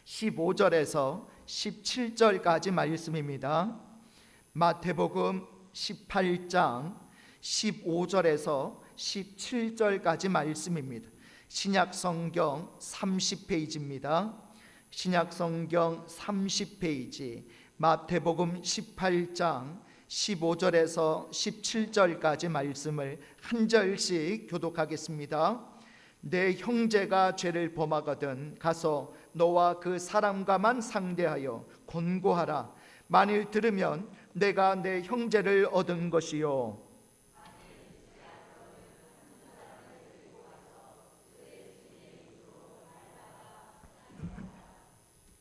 15절에서 17절까지 말씀입니다. 마태복음 18장 15절에서 17절까지 말씀입니다. 신약성경 30페이지입니다. 신약성경 30페이지 마태복음 18장 15절에서 17절까지 말씀을 한 절씩 교독하겠습니다. 내 형제가 죄를 범하거든 가서 너와 그 사람과만 상대하여 권고하라. 만일 들으면 내가 내 형제를 얻은 것이요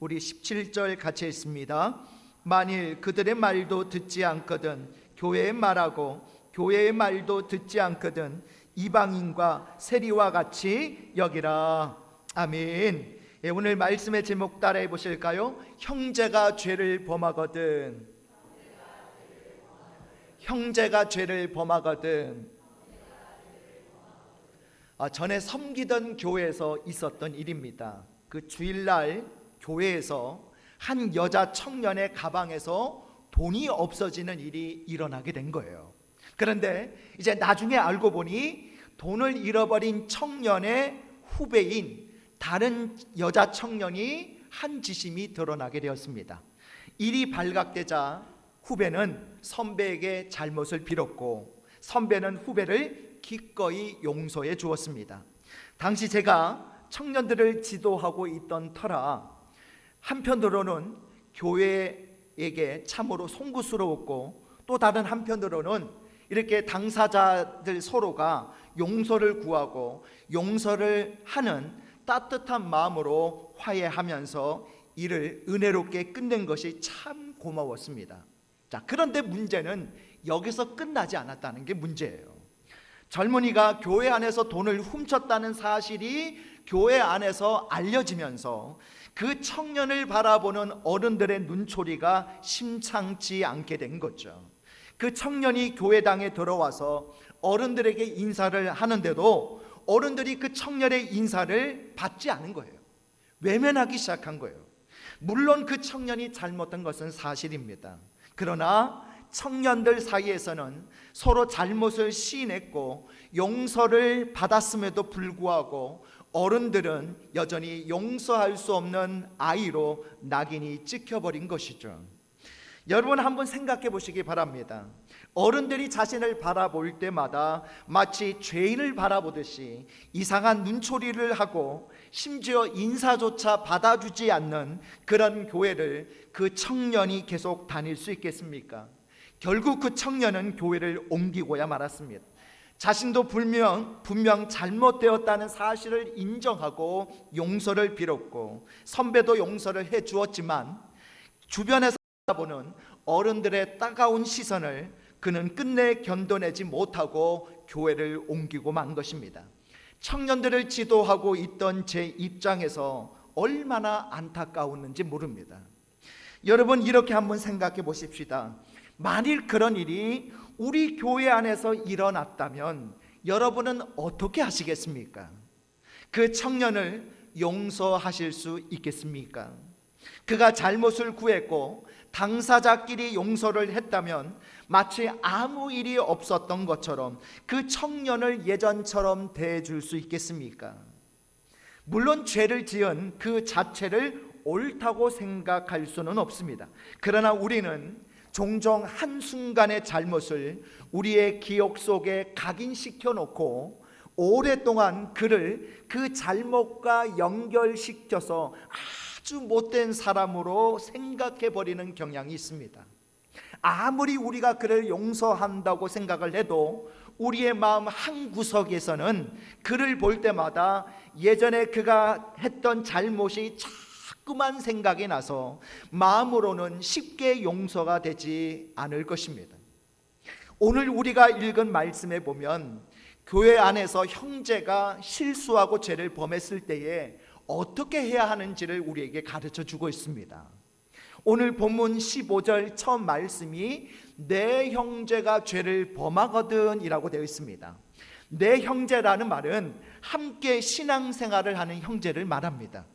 우리 17절 같이 읽습니다. 만일 그들의 말도 듣지 않거든 교회의 말하고 교회의 말도 듣지 않거든 이방인과 세리와 같이 여기라. 아멘. 예, 오늘 말씀의 제목 따라해 보실까요? 형제가 죄를 범하거든. 형제가 죄를 범하거든. 전에 섬기던 교회에서 있었던 일입니다. 그 주일날 교회에서 한 여자 청년의 가방에서 돈이 없어지는 일이 일어나게 된 거예요. 그런데 이제 나중에 알고 보니 돈을 잃어버린 청년의 후배인 다른 여자 청년이 한 지심이 드러나게 되었습니다. 일이 발각되자 후배는 선배에게 잘못을 빌었고 선배는 후배를 기꺼이 용서해 주었습니다. 당시 제가 청년들을 지도하고 있던 터라 한편으로는 교회에게 참으로 송구스러웠고 또 다른 한편으로는 이렇게 당사자들 서로가 용서를 구하고 용서를 하는 따뜻한 마음으로 화해하면서 일을 은혜롭게 끝낸 것이 참 고마웠습니다. 자, 그런데 문제는 여기서 끝나지 않았다는 게 문제예요. 젊은이가 교회 안에서 돈을 훔쳤다는 사실이 교회 안에서 알려지면서 그 청년을 바라보는 어른들의 눈초리가 심상치 않게 된 거죠. 그 청년이 교회당에 들어와서 어른들에게 인사를 하는데도 어른들이 그 청년의 인사를 받지 않은 거예요. 외면하기 시작한 거예요. 물론 그 청년이 잘못한 것은 사실입니다. 그러나 청년들 사이에서는 서로 잘못을 시인했고 용서를 받았음에도 불구하고 어른들은 여전히 용서할 수 없는 아이로 낙인이 찍혀버린 것이죠. 여러분 한번 생각해 보시기 바랍니다. 어른들이 자신을 바라볼 때마다 마치 죄인을 바라보듯이 이상한 눈초리를 하고 심지어 인사조차 받아주지 않는 그런 교회를 그 청년이 계속 다닐 수 있겠습니까? 결국 그 청년은 교회를 옮기고야 말았습니다. 자신도 분명 잘못되었다는 사실을 인정하고 용서를 빌었고 선배도 용서를 해 주었지만 주변에서 보는 어른들의 따가운 시선을 그는 끝내 견뎌내지 못하고 교회를 옮기고 만 것입니다. 청년들을 지도하고 있던 제 입장에서 얼마나 안타까웠는지 모릅니다. 여러분 이렇게 한번 생각해 보십시다. 만일 그런 일이 우리 교회 안에서 일어났다면 여러분은 어떻게 하시겠습니까? 그 청년을 용서하실 수 있겠습니까? 그가 잘못을 구했고 당사자끼리 용서를 했다면 마치 아무 일이 없었던 것처럼 그 청년을 예전처럼 대해줄 수 있겠습니까? 물론 죄를 지은 그 자체를 옳다고 생각할 수는 없습니다. 그러나 우리는 종종 한순간의 잘못을 우리의 기억 속에 각인시켜 놓고 오랫동안 그를 그 잘못과 연결시켜서 아주 못된 사람으로 생각해 버리는 경향이 있습니다. 아무리 우리가 그를 용서한다고 생각을 해도 우리의 마음 한구석에서는 그를 볼 때마다 예전에 그가 했던 잘못이 자꾸만 생각이 나서 마음으로는 쉽게 용서가 되지 않을 것입니다. 오늘 우리가 읽은 말씀에 보면 교회 안에서 형제가 실수하고 죄를 범했을 때에 어떻게 해야 하는지를 우리에게 가르쳐 주고 있습니다. 오늘 본문 15절 처음 말씀이 내 형제가 죄를 범하거든 이라고 되어 있습니다. 내 형제라는 말은 함께 신앙생활을 하는 형제를 말합니다.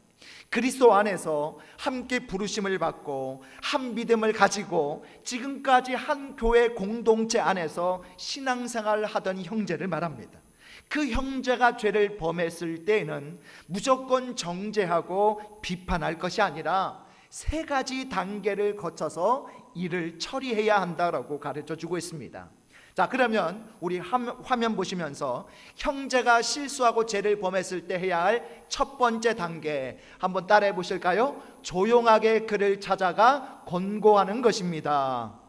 그리스도 안에서 함께 부르심을 받고 한 믿음을 가지고 지금까지 한 교회 공동체 안에서 신앙생활을 하던 형제를 말합니다. 그 형제가 죄를 범했을 때에는 무조건 정죄하고 비판할 것이 아니라 세 가지 단계를 거쳐서 이를 처리해야 한다라고 가르쳐주고 있습니다. 자, 그러면 우리 화면 보시면서 형제가 실수하고 죄를 범했을 때 해야 할 첫 번째 단계 한번 따라해 보실까요? 조용하게 그를 찾아가 권고하는 것입니다.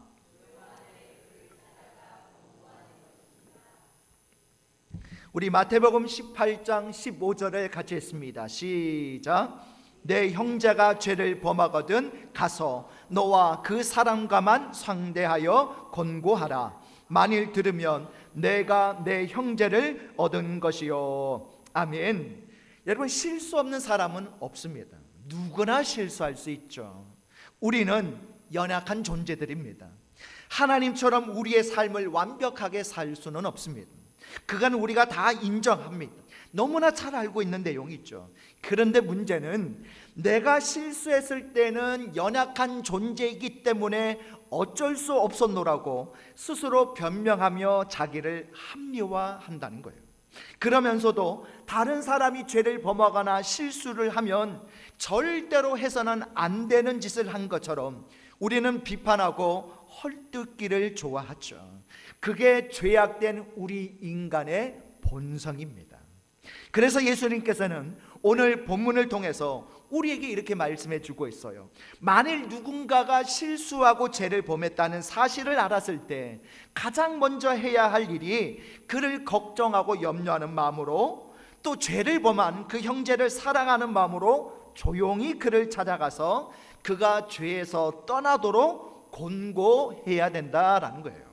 우리 마태복음 18장 15절을 같이 했습니다. 시작. 내 형제가 죄를 범하거든 가서 너와 그 사람과만 상대하여 권고하라. 만일 들으면 내가 내 형제를 얻은 것이요. 아멘. 여러분, 실수 없는 사람은 없습니다. 누구나 실수할 수 있죠. 우리는 연약한 존재들입니다. 하나님처럼 우리의 삶을 완벽하게 살 수는 없습니다. 그건 우리가 다 인정합니다. 너무나 잘 알고 있는 내용이죠. 그런데 문제는 내가 실수했을 때는 연약한 존재이기 때문에 어쩔 수 없었노라고 스스로 변명하며 자기를 합리화한다는 거예요. 그러면서도 다른 사람이 죄를 범하거나 실수를 하면 절대로 해서는 안 되는 짓을 한 것처럼 우리는 비판하고 헐뜯기를 좋아하죠. 그게 죄악된 우리 인간의 본성입니다. 그래서 예수님께서는 오늘 본문을 통해서 우리에게 이렇게 말씀해 주고 있어요. 만일 누군가가 실수하고 죄를 범했다는 사실을 알았을 때 가장 먼저 해야 할 일이 그를 걱정하고 염려하는 마음으로, 또 죄를 범한 그 형제를 사랑하는 마음으로 조용히 그를 찾아가서 그가 죄에서 떠나도록 권고해야 된다라는 거예요.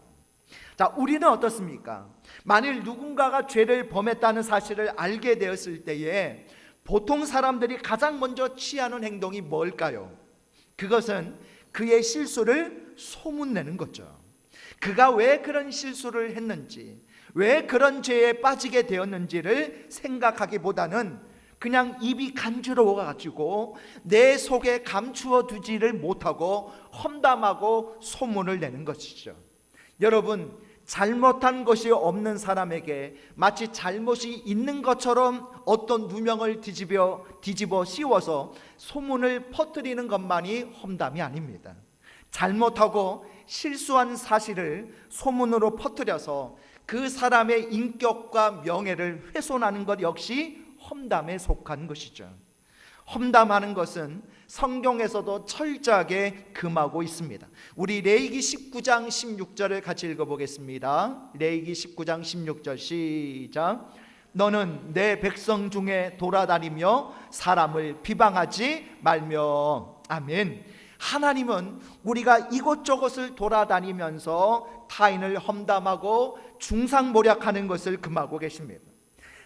자, 우리는 어떻습니까? 만일 누군가가 죄를 범했다는 사실을 알게 되었을 때에 보통 사람들이 가장 먼저 취하는 행동이 뭘까요? 그것은 그의 실수를 소문내는 거죠. 그가 왜 그런 실수를 했는지, 왜 그런 죄에 빠지게 되었는지를 생각하기보다는 그냥 입이 간지러워가지고 내 속에 감추어 두지를 못하고 험담하고 소문을 내는 것이죠. 여러분, 잘못한 것이 없는 사람에게 마치 잘못이 있는 것처럼 어떤 누명을 뒤집어 씌워서 소문을 퍼뜨리는 것만이 험담이 아닙니다. 잘못하고 실수한 사실을 소문으로 퍼뜨려서 그 사람의 인격과 명예를 훼손하는 것 역시 험담에 속한 것이죠. 험담하는 것은 성경에서도 철저하게 금하고 있습니다. 우리 레위기 19장 16절을 같이 읽어보겠습니다. 레위기 19장 16절 시작. 너는 내 백성 중에 돌아다니며 사람을 비방하지 말며. 아멘. 하나님은 우리가 이곳저곳을 돌아다니면서 타인을 험담하고 중상모략하는 것을 금하고 계십니다.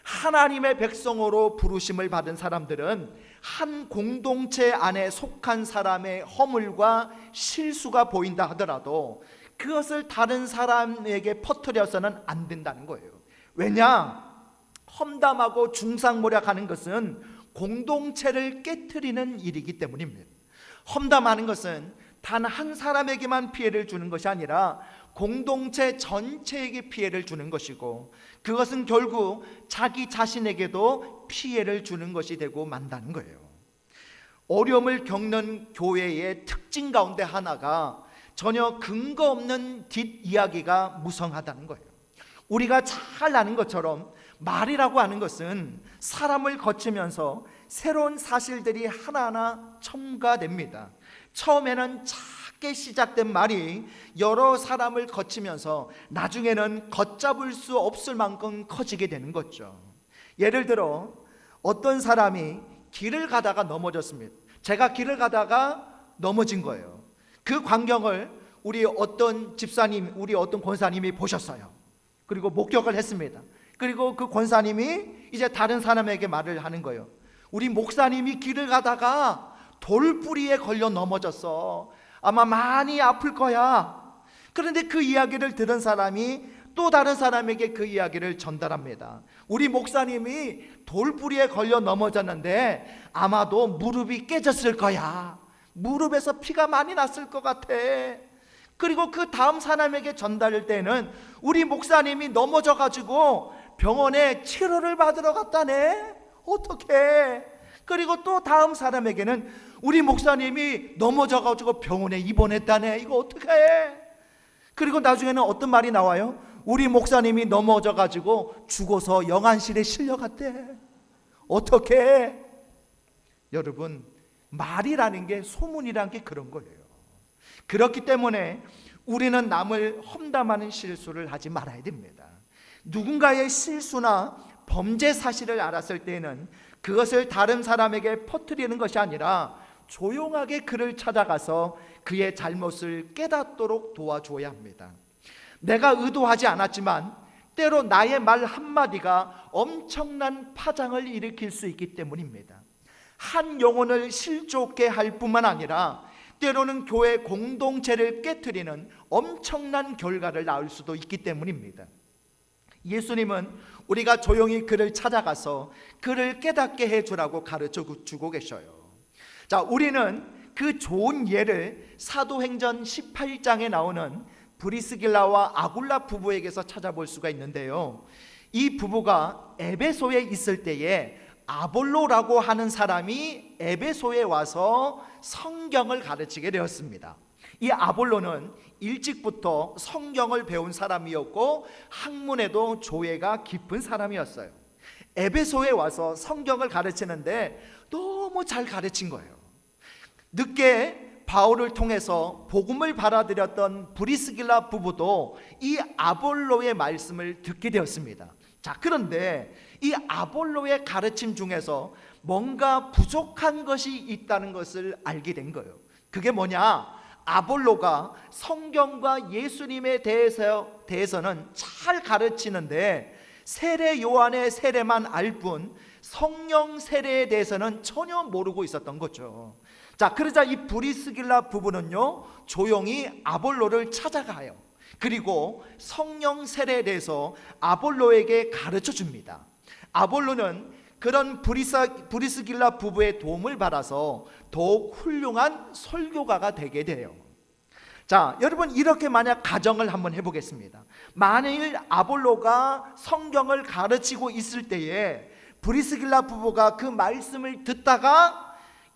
하나님의 백성으로 부르심을 받은 사람들은 한 공동체 안에 속한 사람의 허물과 실수가 보인다 하더라도 그것을 다른 사람에게 퍼뜨려서는 안 된다는 거예요. 왜냐? 험담하고 중상모략하는 것은 공동체를 깨트리는 일이기 때문입니다. 험담하는 것은 단 한 사람에게만 피해를 주는 것이 아니라 공동체 전체에게 피해를 주는 것이고, 그것은 결국 자기 자신에게도 피해를 주는 것이 되고 만다는 거예요. 어려움을 겪는 교회의 특징 가운데 하나가 전혀 근거 없는 뒷이야기가 무성하다는 거예요. 우리가 잘 아는 것처럼 말이라고 하는 것은 사람을 거치면서 새로운 사실들이 하나하나 첨가됩니다. 처음에는 작게 시작된 말이 여러 사람을 거치면서 나중에는 걷잡을 수 없을 만큼 커지게 되는 거죠. 예를 들어 어떤 사람이 길을 가다가 넘어졌습니다. 제가 길을 가다가 넘어진 거예요. 그 광경을 우리 어떤 집사님, 우리 어떤 권사님이 보셨어요. 그리고 목격을 했습니다. 그리고 그 권사님이 이제 다른 사람에게 말을 하는 거예요. 우리 목사님이 길을 가다가 돌뿌리에 걸려 넘어졌어. 아마 많이 아플 거야. 그런데 그 이야기를 들은 사람이 또 또 다른 사람에게 그 이야기를 전달합니다. 우리 목사님이 돌부리에 걸려 넘어졌는데 아마도 무릎이 깨졌을 거야. 무릎에서 피가 많이 났을 것 같아. 그리고 그 다음 사람에게 전달할 때는 우리 목사님이 넘어져가지고 병원에 치료를 받으러 갔다네. 어떡해. 그리고 또 다음 사람에게는 우리 목사님이 넘어져가지고 병원에 입원했다네. 이거 어떡해. 그리고 나중에는 어떤 말이 나와요? 우리 목사님이 넘어져가지고 죽어서 영안실에 실려갔대. 어떡해. 여러분, 말이라는 게, 소문이라는 게 그런 거예요. 그렇기 때문에 우리는 남을 험담하는 실수를 하지 말아야 됩니다. 누군가의 실수나 범죄 사실을 알았을 때는 그것을 다른 사람에게 퍼뜨리는 것이 아니라 조용하게 그를 찾아가서 그의 잘못을 깨닫도록 도와줘야 합니다. 내가 의도하지 않았지만 때로 나의 말 한마디가 엄청난 파장을 일으킬 수 있기 때문입니다. 한 영혼을 실족게 할 뿐만 아니라 때로는 교회 공동체를 깨트리는 엄청난 결과를 낳을 수도 있기 때문입니다. 예수님은 우리가 조용히 그를 찾아가서 그를 깨닫게 해주라고 가르쳐 주고 계셔요. 자, 우리는 그 좋은 예를 사도행전 18장에 나오는 브리스길라와 아굴라 부부에게서 찾아볼 수가 있는데요. 이 부부가 에베소에 있을 때에 아볼로라고 하는 사람이 에베소에 와서 성경을 가르치게 되었습니다. 이 아볼로는 일찍부터 성경을 배운 사람이었고 학문에도 조예가 깊은 사람이었어요. 에베소에 와서 성경을 가르치는데 너무 잘 가르친 거예요. 늦게 바울을 통해서 복음을 받아들였던 브리스길라 부부도 이 아볼로의 말씀을 듣게 되었습니다. 자, 그런데 이 아볼로의 가르침 중에서 뭔가 부족한 것이 있다는 것을 알게 된 거예요. 그게 뭐냐? 아볼로가 성경과 예수님에 대해서는 잘 가르치는데 세례 요한의 세례만 알 뿐 성령 세례에 대해서는 전혀 모르고 있었던 거죠. 자, 그러자 이 브리스길라 부부는요, 조용히 아볼로를 찾아가요. 그리고 성령 세례에 대해서 아볼로에게 가르쳐 줍니다. 아볼로는 그런 브리스길라 부부의 도움을 받아서 더욱 훌륭한 설교가가 되게 돼요. 자, 여러분, 이렇게 만약 가정을 한번 해보겠습니다. 만일 아볼로가 성경을 가르치고 있을 때에 브리스길라 부부가 그 말씀을 듣다가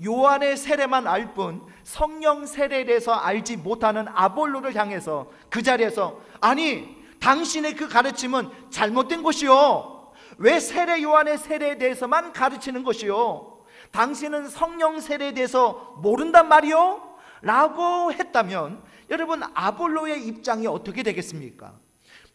요한의 세례만 알 뿐 성령 세례에 대해서 알지 못하는 아볼로를 향해서 그 자리에서, 아니, 당신의 그 가르침은 잘못된 것이요, 왜 세례 요한의 세례에 대해서만 가르치는 것이요, 당신은 성령 세례에 대해서 모른단 말이요? 라고 했다면 여러분, 아볼로의 입장이 어떻게 되겠습니까?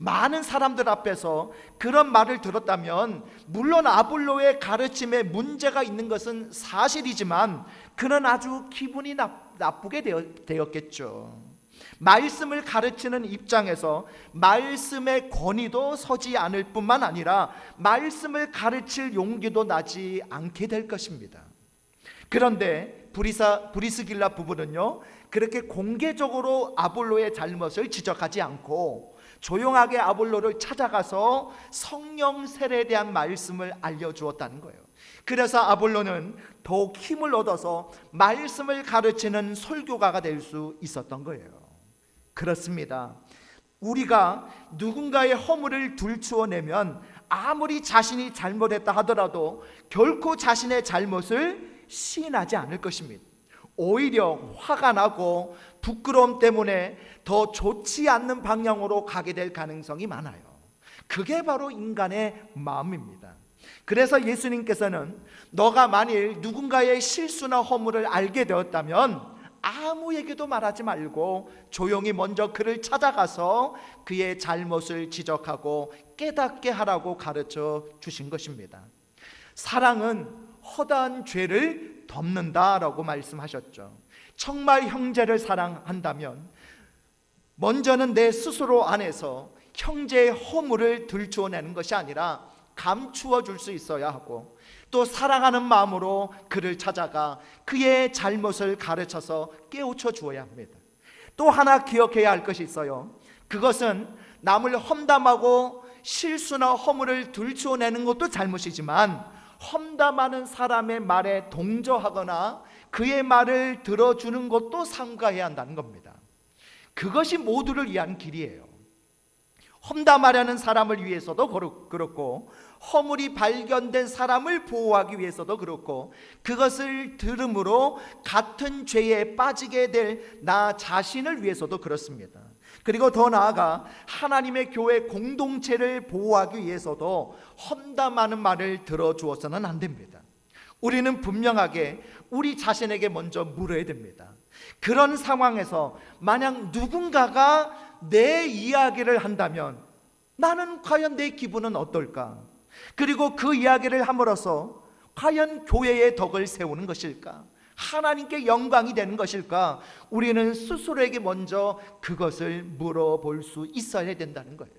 많은 사람들 앞에서 그런 말을 들었다면 물론 아볼로의 가르침에 문제가 있는 것은 사실이지만 그는 아주 기분이 나쁘게 되었겠죠. 말씀을 가르치는 입장에서 말씀의 권위도 서지 않을 뿐만 아니라 말씀을 가르칠 용기도 나지 않게 될 것입니다. 그런데 브리스길라 부부는요, 그렇게 공개적으로 아볼로의 잘못을 지적하지 않고 조용하게 아볼로를 찾아가서 성령 세례에 대한 말씀을 알려주었다는 거예요. 그래서 아볼로는 더욱 힘을 얻어서 말씀을 가르치는 설교가가 될 수 있었던 거예요. 그렇습니다. 우리가 누군가의 허물을 들추어내면 아무리 자신이 잘못했다 하더라도 결코 자신의 잘못을 시인하지 않을 것입니다. 오히려 화가 나고 부끄러움 때문에 더 좋지 않는 방향으로 가게 될 가능성이 많아요. 그게 바로 인간의 마음입니다. 그래서 예수님께서는 너가 만일 누군가의 실수나 허물을 알게 되었다면 아무에게도 말하지 말고 조용히 먼저 그를 찾아가서 그의 잘못을 지적하고 깨닫게 하라고 가르쳐 주신 것입니다. 사랑은 허다한 죄를 덮는다라고 말씀하셨죠. 정말 형제를 사랑한다면 먼저는 내 스스로 안에서 형제의 허물을 들추어내는 것이 아니라 감추어 줄 수 있어야 하고, 또 사랑하는 마음으로 그를 찾아가 그의 잘못을 가르쳐서 깨우쳐 주어야 합니다. 또 하나 기억해야 할 것이 있어요. 그것은 남을 험담하고 실수나 허물을 들추어내는 것도 잘못이지만 험담하는 사람의 말에 동조하거나 그의 말을 들어주는 것도 삼가해야 한다는 겁니다. 그것이 모두를 위한 길이에요. 험담하려는 사람을 위해서도 그렇고 허물이 발견된 사람을 보호하기 위해서도 그렇고 그것을 들음으로 같은 죄에 빠지게 될 나 자신을 위해서도 그렇습니다. 그리고 더 나아가 하나님의 교회 공동체를 보호하기 위해서도 험담하는 말을 들어주어서는 안 됩니다. 우리는 분명하게 우리 자신에게 먼저 물어야 됩니다. 그런 상황에서 만약 누군가가 내 이야기를 한다면 나는 과연 내 기분은 어떨까? 그리고 그 이야기를 함으로써 과연 교회의 덕을 세우는 것일까? 하나님께 영광이 되는 것일까? 우리는 스스로에게 먼저 그것을 물어볼 수 있어야 된다는 거예요.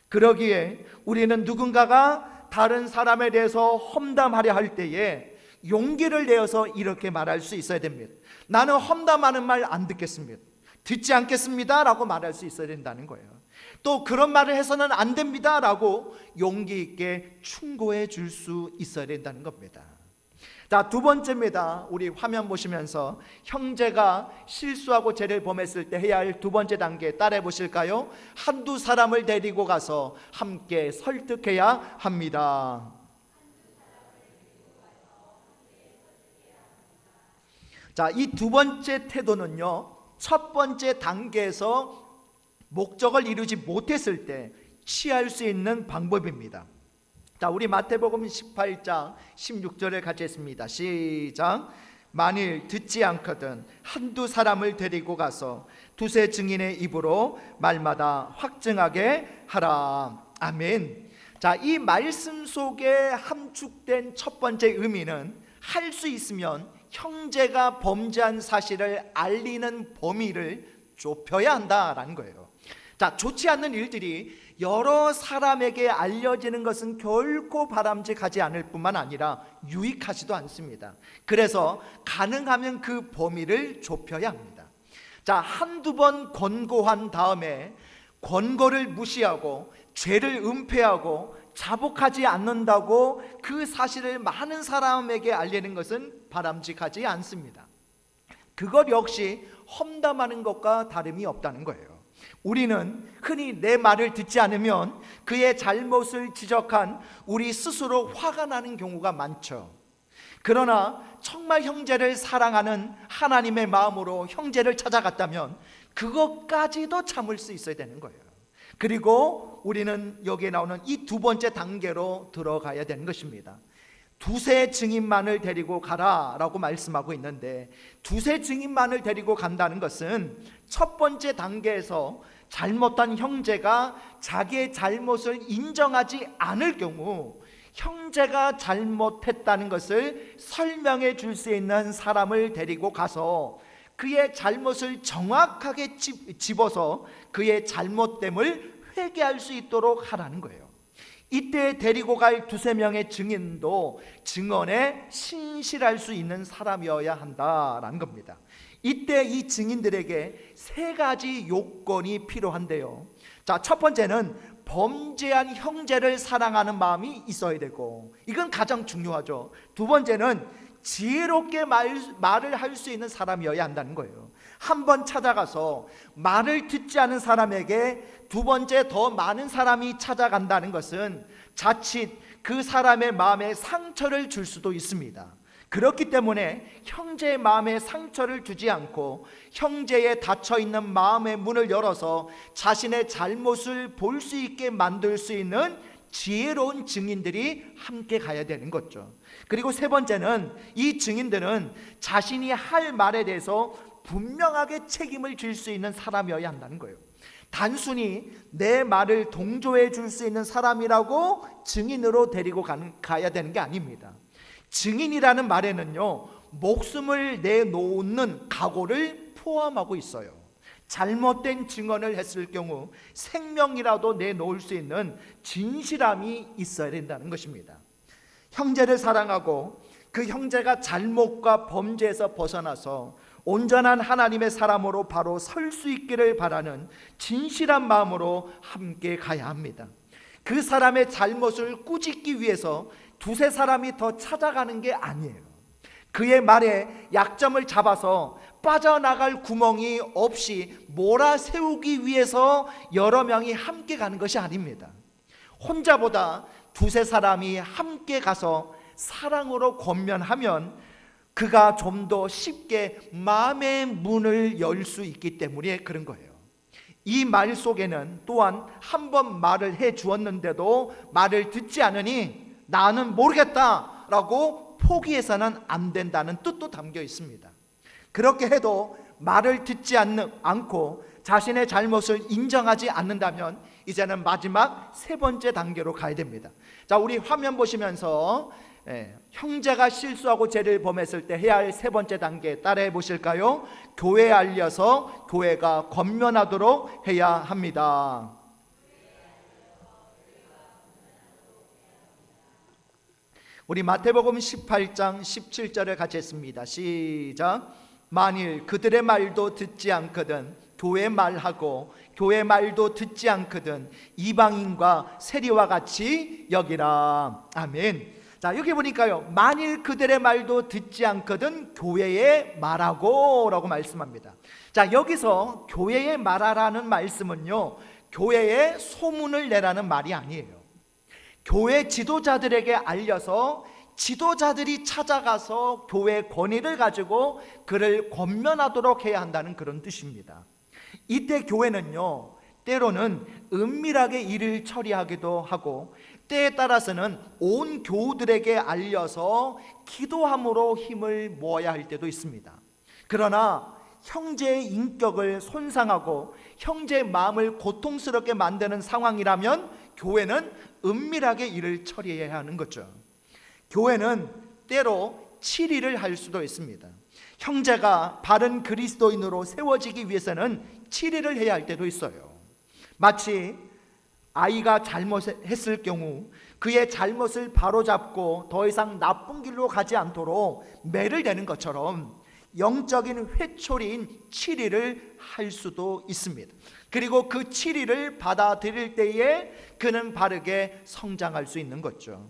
그러기에 우리는 누군가가 다른 사람에 대해서 험담하려 할 때에 용기를 내어서 이렇게 말할 수 있어야 됩니다. 나는 험담하는 말 안 듣겠습니다. 듣지 않겠습니다 라고 말할 수 있어야 된다는 거예요. 또 그런 말을 해서는 안 됩니다 라고 용기 있게 충고해 줄 수 있어야 된다는 겁니다. 자, 두 번째입니다. 우리 화면 보시면서 형제가 실수하고 죄를 범했을 때 해야 할 두 번째 단계 따라해 보실까요? 한두 사람을 데리고 가서 함께 설득해야 합니다. 자, 이 두 번째 태도는요, 첫 번째 단계에서 목적을 이루지 못했을 때 취할 수 있는 방법입니다. 자, 우리 마태복음 18장 16절을 같이 했습니다. 시작. 만일 듣지 않거든 한두 사람을 데리고 가서 두세 증인의 입으로 말마다 확증하게 하라. 아멘. 자, 이 말씀 속에 함축된 첫 번째 의미는 할 수 있으면 형제가 범죄한 사실을 알리는 범위를 좁혀야 한다라는 거예요. 자, 좋지 않는 일들이 여러 사람에게 알려지는 것은 결코 바람직하지 않을 뿐만 아니라 유익하지도 않습니다. 그래서 가능하면 그 범위를 좁혀야 합니다. 자, 한두 번 권고한 다음에 권고를 무시하고 죄를 은폐하고 자복하지 않는다고 그 사실을 많은 사람에게 알리는 것은 바람직하지 않습니다. 그것 역시 험담하는 것과 다름이 없다는 거예요. 우리는 흔히 내 말을 듣지 않으면 그의 잘못을 지적한 우리 스스로 화가 나는 경우가 많죠. 그러나 정말 형제를 사랑하는 하나님의 마음으로 형제를 찾아갔다면 그것까지도 참을 수 있어야 되는 거예요. 그리고 우리는 여기에 나오는 이 두 번째 단계로 들어가야 되는 것입니다. 두세 증인만을 데리고 가라 라고 말씀하고 있는데, 두세 증인만을 데리고 간다는 것은 첫 번째 단계에서 잘못한 형제가 자기의 잘못을 인정하지 않을 경우 형제가 잘못했다는 것을 설명해 줄 수 있는 사람을 데리고 가서 그의 잘못을 정확하게 집어서 그의 잘못됨을 회개할 수 있도록 하라는 거예요. 이때 데리고 갈 두세 명의 증인도 증언에 신실할 수 있는 사람이어야 한다라는 겁니다. 이때 이 증인들에게 세 가지 요건이 필요한데요. 자, 첫 번째는 범죄한 형제를 사랑하는 마음이 있어야 되고, 이건 가장 중요하죠. 두 번째는 지혜롭게 말을 할 수 있는 사람이어야 한다는 거예요. 한 번 찾아가서 말을 듣지 않은 사람에게 두 번째 더 많은 사람이 찾아간다는 것은 자칫 그 사람의 마음에 상처를 줄 수도 있습니다. 그렇기 때문에 형제의 마음에 상처를 주지 않고 형제의 닫혀있는 마음의 문을 열어서 자신의 잘못을 볼 수 있게 만들 수 있는 지혜로운 증인들이 함께 가야 되는 거죠. 그리고 세 번째는 이 증인들은 자신이 할 말에 대해서 분명하게 책임을 질 수 있는 사람이어야 한다는 거예요. 단순히 내 말을 동조해 줄 수 있는 사람이라고 증인으로 데리고 가야 되는 게 아닙니다. 증인이라는 말에는요, 목숨을 내놓는 각오를 포함하고 있어요. 잘못된 증언을 했을 경우 생명이라도 내놓을 수 있는 진실함이 있어야 된다는 것입니다. 형제를 사랑하고 그 형제가 잘못과 범죄에서 벗어나서 온전한 하나님의 사람으로 바로 설 수 있기를 바라는 진실한 마음으로 함께 가야 합니다. 그 사람의 잘못을 꾸짖기 위해서 두세 사람이 더 찾아가는 게 아니에요. 그의 말에 약점을 잡아서 빠져나갈 구멍이 없이 몰아세우기 위해서 여러 명이 함께 가는 것이 아닙니다. 혼자보다 두세 사람이 함께 가서 사랑으로 권면하면 그가 좀 더 쉽게 마음의 문을 열 수 있기 때문에 그런 거예요. 이 말 속에는 또한 한 번 말을 해 주었는데도 말을 듣지 않으니 나는 모르겠다라고 포기해서는 안 된다는 뜻도 담겨 있습니다. 그렇게 해도 말을 듣지 않고 자신의 잘못을 인정하지 않는다면 이제는 마지막 세 번째 단계로 가야 됩니다. 자, 우리 화면 보시면서 형제가 실수하고 죄를 범했을 때 해야 할 세 번째 단계 따라해 보실까요? 교회에 알려서 교회가 권면하도록 해야 합니다. 우리 마태복음 18장 17절을 같이 했습니다. 시작. 만일 그들의 말도 듣지 않거든 교회 말하고 교회 말도 듣지 않거든 이방인과 세리와 같이 여기라. 아멘. 자, 여기 보니까요, 만일 그들의 말도 듣지 않거든 교회에 말하고 라고 말씀합니다. 자, 여기서 교회에 말하라는 말씀은요, 교회에 소문을 내라는 말이 아니에요. 교회 지도자들에게 알려서 지도자들이 찾아가서 교회 권위를 가지고 그를 권면하도록 해야 한다는 그런 뜻입니다. 이때 교회는요, 때로는 은밀하게 일을 처리하기도 하고 때에 따라서는 온 교우들에게 알려서 기도함으로 힘을 모아야 할 때도 있습니다. 그러나 형제의 인격을 손상하고 형제의 마음을 고통스럽게 만드는 상황이라면 교회는 은밀하게 일을 처리해야 하는 거죠. 교회는 때로 치리를 할 수도 있습니다. 형제가 바른 그리스도인으로 세워지기 위해서는 치리를 해야 할 때도 있어요. 마치 아이가 잘못했을 경우 그의 잘못을 바로잡고 더 이상 나쁜 길로 가지 않도록 매를 대는 것처럼 영적인 회초리인 치리를 할 수도 있습니다. 그리고 그 치리를 받아들일 때에 그는 바르게 성장할 수 있는 거죠.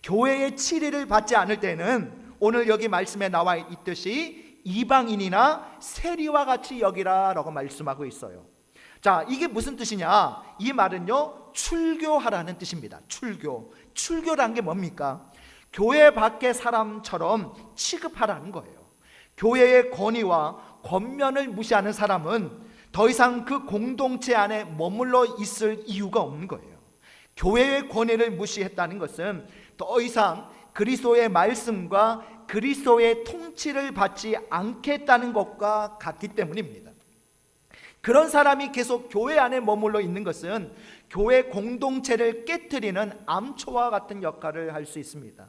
교회의 치리를 받지 않을 때는 오늘 여기 말씀에 나와 있듯이 이방인이나 세리와 같이 여기라 라고 말씀하고 있어요. 자, 이게 무슨 뜻이냐? 이 말은요, 출교하라는 뜻입니다. 출교란 게 뭡니까? 교회 밖의 사람처럼 취급하라는 거예요. 교회의 권위와 권면을 무시하는 사람은 더 이상 그 공동체 안에 머물러 있을 이유가 없는 거예요. 교회의 권위를 무시했다는 것은 더 이상 그리스도의 말씀과 그리스도의 통치를 받지 않겠다는 것과 같기 때문입니다. 그런 사람이 계속 교회 안에 머물러 있는 것은 교회 공동체를 깨트리는 암초와 같은 역할을 할 수 있습니다.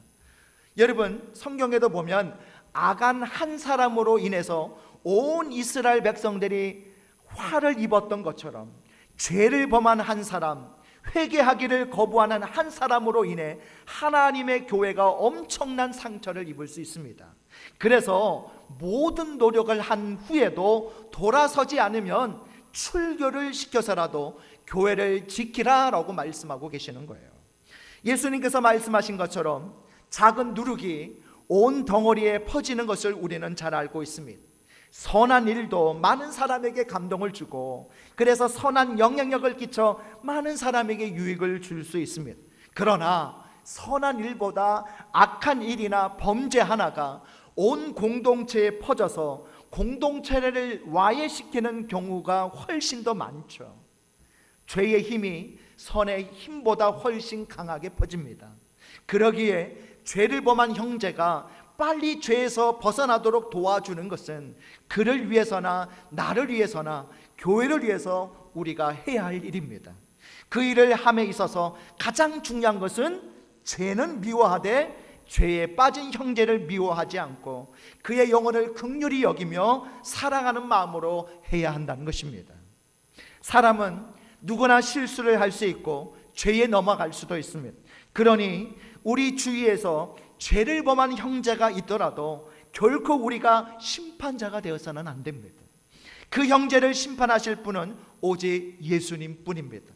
여러분, 성경에도 보면 아간 한 사람으로 인해서 온 이스라엘 백성들이 화를 입었던 것처럼 죄를 범한 한 사람, 회개하기를 거부하는 한 사람으로 인해 하나님의 교회가 엄청난 상처를 입을 수 있습니다. 그래서 모든 노력을 한 후에도 돌아서지 않으면 출교를 시켜서라도 교회를 지키라라고 말씀하고 계시는 거예요. 예수님께서 말씀하신 것처럼 작은 누룩이 온 덩어리에 퍼지는 것을 우리는 잘 알고 있습니다. 선한 일도 많은 사람에게 감동을 주고 그래서 선한 영향력을 끼쳐 많은 사람에게 유익을 줄 수 있습니다. 그러나 선한 일보다 악한 일이나 범죄 하나가 온 공동체에 퍼져서 공동체를 와해시키는 경우가 훨씬 더 많죠. 죄의 힘이 선의 힘보다 훨씬 강하게 퍼집니다. 그러기에 죄를 범한 형제가 빨리 죄에서 벗어나도록 도와주는 것은 그를 위해서나 나를 위해서나 교회를 위해서 우리가 해야 할 일입니다. 그 일을 함에 있어서 가장 중요한 것은 죄는 미워하되 죄에 빠진 형제를 미워하지 않고 그의 영혼을 긍휼히 여기며 사랑하는 마음으로 해야 한다는 것입니다. 사람은 누구나 실수를 할 수 있고 죄에 넘어갈 수도 있습니다. 그러니 우리 주위에서 죄를 범한 형제가 있더라도 결코 우리가 심판자가 되어서는 안 됩니다. 그 형제를 심판하실 분은 오직 예수님 뿐입니다.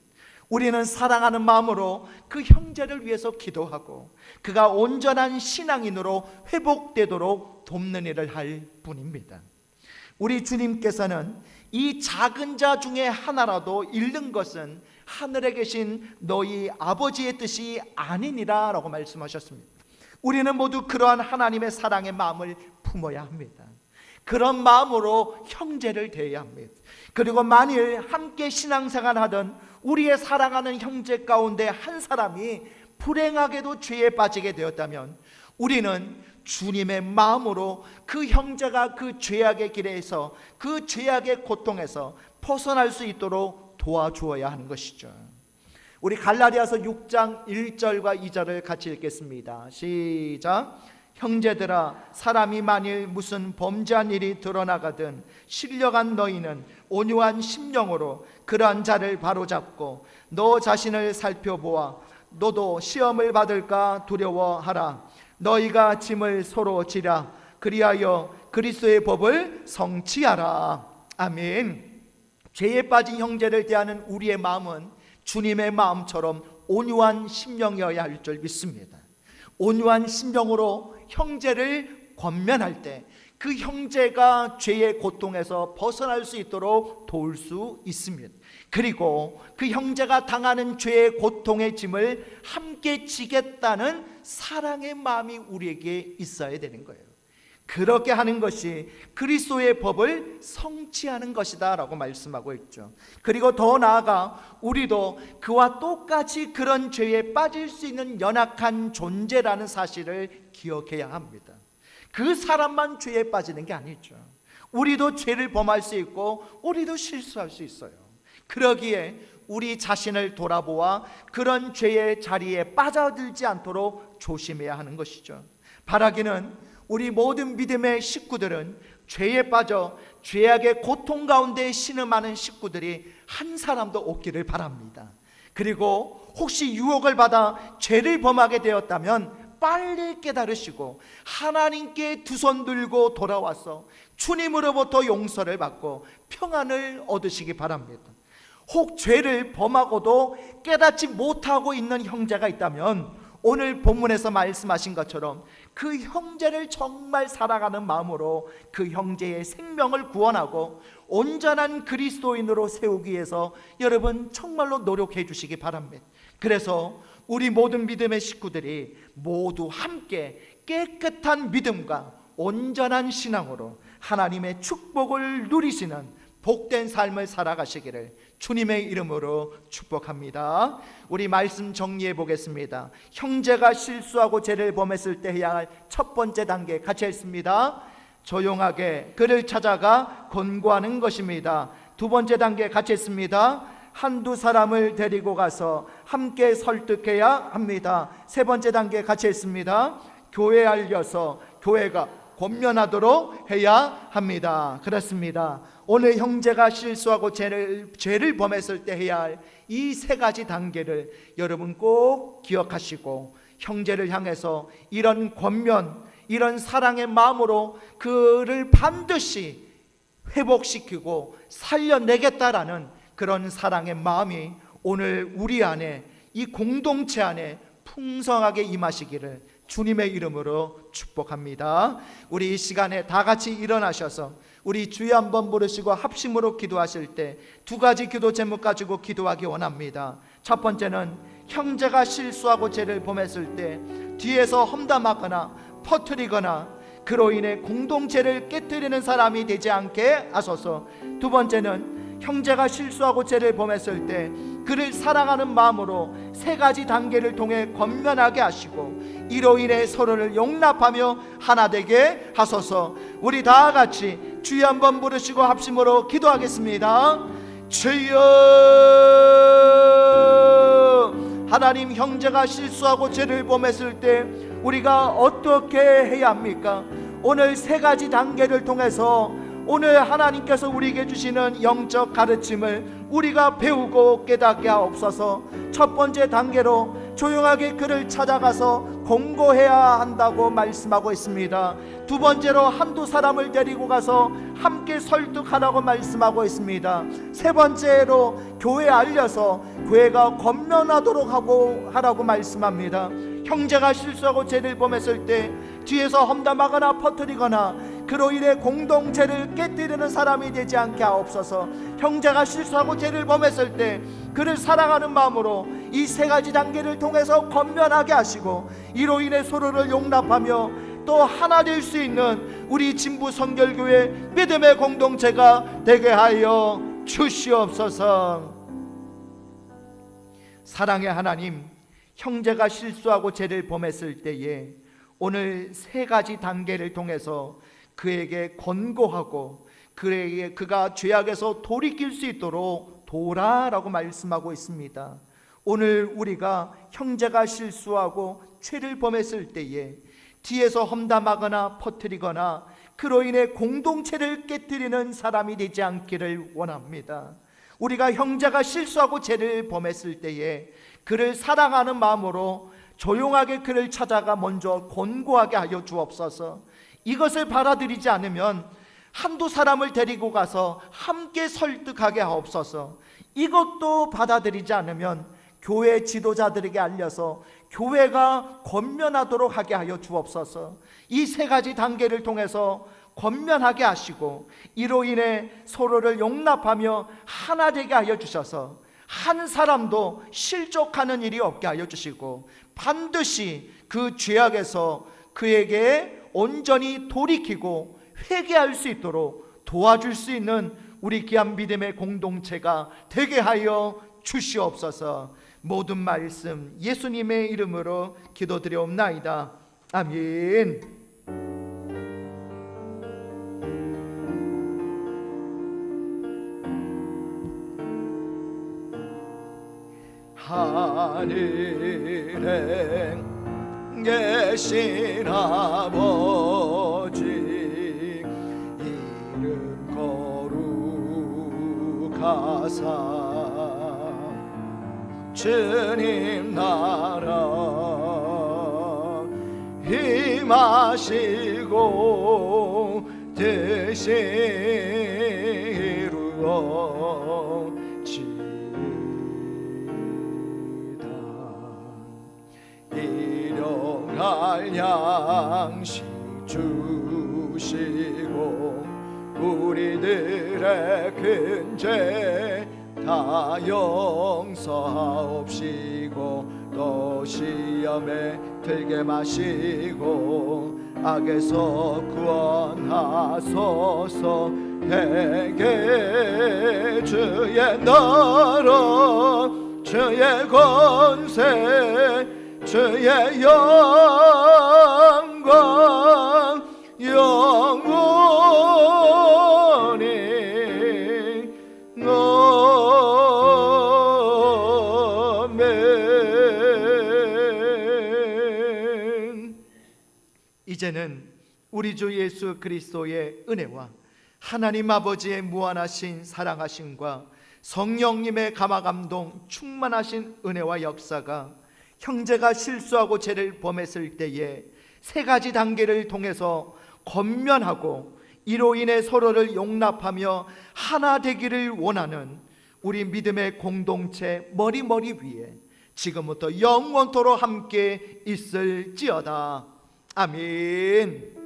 우리는 사랑하는 마음으로 그 형제를 위해서 기도하고 그가 온전한 신앙인으로 회복되도록 돕는 일을 할 뿐입니다. 우리 주님께서는 이 작은 자 중에 하나라도 잃는 것은 하늘에 계신 너희 아버지의 뜻이 아니니라 라고 말씀하셨습니다. 우리는 모두 그러한 하나님의 사랑의 마음을 품어야 합니다. 그런 마음으로 형제를 대해야 합니다. 그리고 만일 함께 신앙생활하던 우리의 사랑하는 형제 가운데 한 사람이 불행하게도 죄에 빠지게 되었다면 우리는 주님의 마음으로 그 형제가 그 죄악의 길에서 그 죄악의 고통에서 벗어날 수 있도록 도와주어야 하는 것이죠. 우리 갈라디아서 6장 1절과 2절을 같이 읽겠습니다. 시작. 형제들아, 사람이 만일 무슨 범죄한 일이 드러나거든 신령한 너희는 온유한 심령으로 그러한 자를 바로잡고 너 자신을 살펴보아 너도 시험을 받을까 두려워하라. 너희가 짐을 서로 지라. 그리하여 그리스도의 법을 성취하라. 아멘. 죄에 빠진 형제를 대하는 우리의 마음은 주님의 마음처럼 온유한 심령이어야 할 줄 믿습니다. 온유한 심령으로 형제를 권면할 때 그 형제가 죄의 고통에서 벗어날 수 있도록 도울 수 있습니다. 그리고 그 형제가 당하는 죄의 고통의 짐을 함께 지겠다는 사랑의 마음이 우리에게 있어야 되는 거예요. 그렇게 하는 것이 그리스도의 법을 성취하는 것이다 라고 말씀하고 있죠. 그리고 더 나아가 우리도 그와 똑같이 그런 죄에 빠질 수 있는 연약한 존재라는 사실을 기억해야 합니다. 그 사람만 죄에 빠지는 게 아니죠. 우리도 죄를 범할 수 있고 우리도 실수할 수 있어요. 그러기에 우리 자신을 돌아보아 그런 죄의 자리에 빠져들지 않도록 조심해야 하는 것이죠. 바라기는 우리 모든 믿음의 식구들은 죄에 빠져 죄악의 고통 가운데 신음하는 식구들이 한 사람도 없기를 바랍니다. 그리고 혹시 유혹을 받아 죄를 범하게 되었다면 빨리 깨달으시고 하나님께 두 손 들고 돌아와서 주님으로부터 용서를 받고 평안을 얻으시기 바랍니다. 혹 죄를 범하고도 깨닫지 못하고 있는 형제가 있다면 오늘 본문에서 말씀하신 것처럼 그 형제를 정말 사랑하는 마음으로 그 형제의 생명을 구원하고 온전한 그리스도인으로 세우기 위해서 여러분 정말로 노력해 주시기 바랍니다. 그래서 우리 모든 믿음의 식구들이 모두 함께 깨끗한 믿음과 온전한 신앙으로 하나님의 축복을 누리시는 복된 삶을 살아가시기를 주님의 이름으로 축복합니다. 우리 말씀 정리해 보겠습니다. 형제가 실수하고 죄를 범했을 때 해야 할 첫 번째 단계 같이 했습니다. 조용하게 그를 찾아가 권고하는 것입니다. 두 번째 단계 같이 했습니다. 한두 사람을 데리고 가서 함께 설득해야 합니다. 세 번째 단계 같이 했습니다. 교회에 알려서 교회가 권면하도록 해야 합니다. 그렇습니다. 오늘 형제가 실수하고 죄를 범했을 때 해야 할 이 세 가지 단계를 여러분 꼭 기억하시고 형제를 향해서 이런 권면, 이런 사랑의 마음으로 그를 반드시 회복시키고 살려내겠다라는 그런 사랑의 마음이 오늘 우리 안에 이 공동체 안에 풍성하게 임하시기를 주님의 이름으로 축복합니다. 우리 이 시간에 다 같이 일어나셔서 우리 주여 한번 부르시고 합심으로 기도하실 때 두 가지 기도 제목 가지고 기도하기 원합니다. 첫 번째는 형제가 실수하고 죄를 범했을 때 뒤에서 험담하거나 퍼뜨리거나 그로 인해 공동체를 깨뜨리는 사람이 되지 않게 하소서. 두 번째는 형제가 실수하고 죄를 범했을 때 그를 사랑하는 마음으로 세 가지 단계를 통해 권면하게 하시고 이로 인해 서로를 용납하며 하나 되게 하소서. 우리 다 같이 주여 한번 부르시고 합심으로 기도하겠습니다. 주여, 하나님, 형제가 실수하고 죄를 범했을 때 우리가 어떻게 해야 합니까? 오늘 세 가지 단계를 통해서 오늘 하나님께서 우리에게 주시는 영적 가르침을 우리가 배우고 깨닫게 하옵소서. 첫 번째 단계로 조용하게 그를 찾아가서 공고해야 한다고 말씀하고 있습니다. 두 번째로 한두 사람을 데리고 가서 함께 설득하라고 말씀하고 있습니다. 세 번째로 교회에 알려서 교회가 권면하도록 하라고 말씀합니다. 형제가 실수하고 죄를 범했을 때 뒤에서 험담하거나 퍼뜨리거나 그로 인해 공동체를 깨뜨리는 사람이 되지 않게 하옵소서. 형제가 실수하고 죄를 범했을 때 그를 사랑하는 마음으로 이 세 가지 단계를 통해서 권면하게 하시고 이로 인해 서로를 용납하며 또 하나 될 수 있는 우리 진부 성결교회 믿음의 공동체가 되게 하여 주시옵소서. 사랑의 하나님, 형제가 실수하고 죄를 범했을 때에 오늘 세 가지 단계를 통해서 그에게 권고하고 그에게 그가 죄악에서 돌이킬 수 있도록 도우라라고 말씀하고 있습니다. 오늘 우리가 형제가 실수하고 죄를 범했을 때에 뒤에서 험담하거나 퍼뜨리거나 그로 인해 공동체를 깨뜨리는 사람이 되지 않기를 원합니다. 우리가 형제가 실수하고 죄를 범했을 때에 그를 사랑하는 마음으로 조용하게 그를 찾아가 먼저 권고하게 하여 주옵소서. 이것을 받아들이지 않으면 한두 사람을 데리고 가서 함께 설득하게 하옵소서. 이것도 받아들이지 않으면 교회 지도자들에게 알려서 교회가 권면하도록 하게 하여 주옵소서. 이 세 가지 단계를 통해서 권면하게 하시고 이로 인해 서로를 용납하며 하나 되게 하여 주셔서 한 사람도 실족하는 일이 없게 하여 주시고 반드시 그 죄악에서 그에게 온전히 돌이키고 회개할 수 있도록 도와줄 수 있는 우리 귀한 믿음의 공동체가 되게 하여 주시옵소서. 모든 말씀 예수님의 이름으로 기도드려옵나이다. 아멘. 하늘에 계신 아버지 이름 거룩하사 주님 나라 임하시고 뜻이 이루어지다. 일용할 양식 주시고 우리들의 큰 죄 다 용서하옵시고 또 시험에 들게 마시고 악에서 구원하소서. 대개 주의 나라 주의 권세 주의 영광 영원히 아멘. 이제는 우리 주 예수 그리스도의 은혜와 하나님 아버지의 무한하신 사랑하심과 성령님의 감화감동 충만하신 은혜와 역사가 형제가 실수하고 죄를 범했을 때에 세 가지 단계를 통해서 권면하고 이로 인해 서로를 용납하며 하나 되기를 원하는 우리 믿음의 공동체 머리 위에 지금부터 영원토록 함께 있을지어다. 아멘.